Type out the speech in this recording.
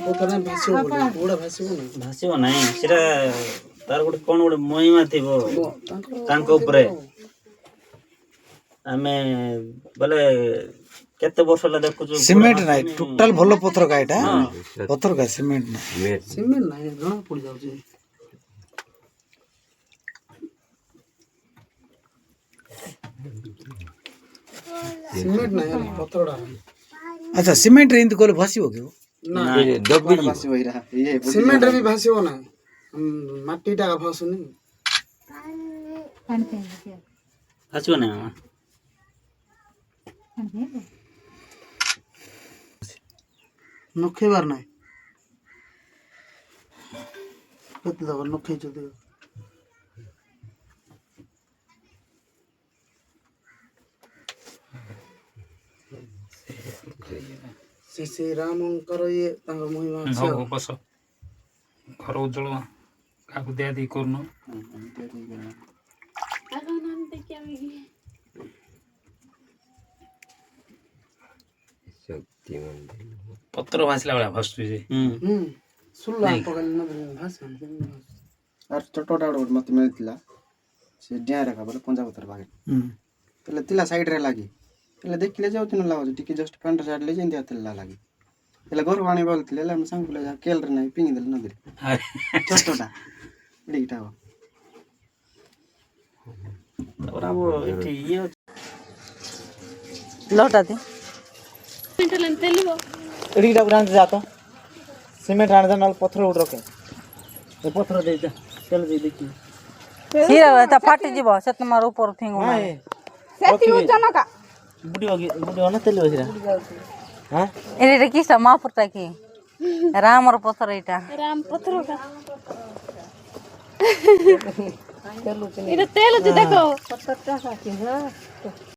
ପଥର ଭାସିବ ବୋଲି ଗୋଡା ଭାସିବ ନାହିଁ ସେଟା ତାର ଗୋଟେ କଣ ଗୋଟେ ମହିମା ଥିବ ତାଙ୍କ ଉପରେ। ଆମେ ବୋଲେ କେତେ ବର୍ଷ ହେଲା ଦେଖୁଛୁ ସିମେଣ୍ଟ ନାହିଁ ଟୋଟାଲ ଭଲ ପଥର କା ଏଟା ପଥର କା ସିମେଣ୍ଟ ନାହିଁ ସିମେଣ୍ଟ ନାହିଁ ଜଣା ପଡି ଯାଉଛି ସିମେଣ୍ଟ ନାହିଁ ପଥରଟା। ଆଚ୍ଛା ସିମେଣ୍ଟ ରେ ଏମିତି କଲେ ଭାସିବ କି ନା ସିମେଣ୍ଟ ରେ ବି ଭାସିବ ନାହିଁ ମାଟିଟା ଭାସୁନି ଭାସିବ ନାହିଁ ନଖେଇବାର ନାହିଁ କେତେ ଦବ ନଖେଇଛ ଦିଅ ଶ୍ରୀ ରାମଙ୍କର ଇଏ ତାଙ୍କ ମହିମା ବସ ଘର ଉଜ୍ଜଳ କାହାକୁ ଦିଆ ଦି କରୁନ ପତ୍ର ଭାସିଲା ଭଳିଆ ଭାସୁଛି ଛୋଟଟା ଗୋଟେ ମତେ ମିଳିଥିଲା ସେ ଡିଆଁ ରେଖା ବୋଲେ ପଞ୍ଜାବତର ପାଖରେ ହେଲେ ଥିଲା ସାଇଡରେ ଲାଗି ହେଲେ ଦେଖିଲେ ଯାଉଛି ନ ଲାଗୁଛି ଟିକେ ଜଷ୍ଟ ପ୍ୟାଣ୍ଟ ସାଇଡରେ ଯେମିତି ଥିଲା ଲାଗି ହେଲେ ଘରକୁ ଆଣି ବୋଲଥିଲେ ହେଲେ ଆମେ ସାଙ୍ଗ ପିଲା କେଲରେ ନାହିଁ ପିଙ୍ଗିଦେଲେ ନଦୀରେ ଛୋଟଟା ଏଇଟା ଲଟାତି ଏଠିକି ଆଣିତେ ଯା ତ ସିମେଣ୍ଟ ଆଣିଦେ ନହେଲେ ପଥର ଗୋଟେ ରଖେ ଏ ପଥର ଦେଇଛ ତେଲ ଦେଇ ଦେଖି ତା ଫାଟି ଯିବ ସେ ତୁମର ଉପର ଫିଙ୍ଗୁ ଏଇଟା କି ମାପୁରଟା କି ରାମର ପଥର ଏଇଟା ରାମ ପଥର ଏଇଟା ତେଲ ଦେଖ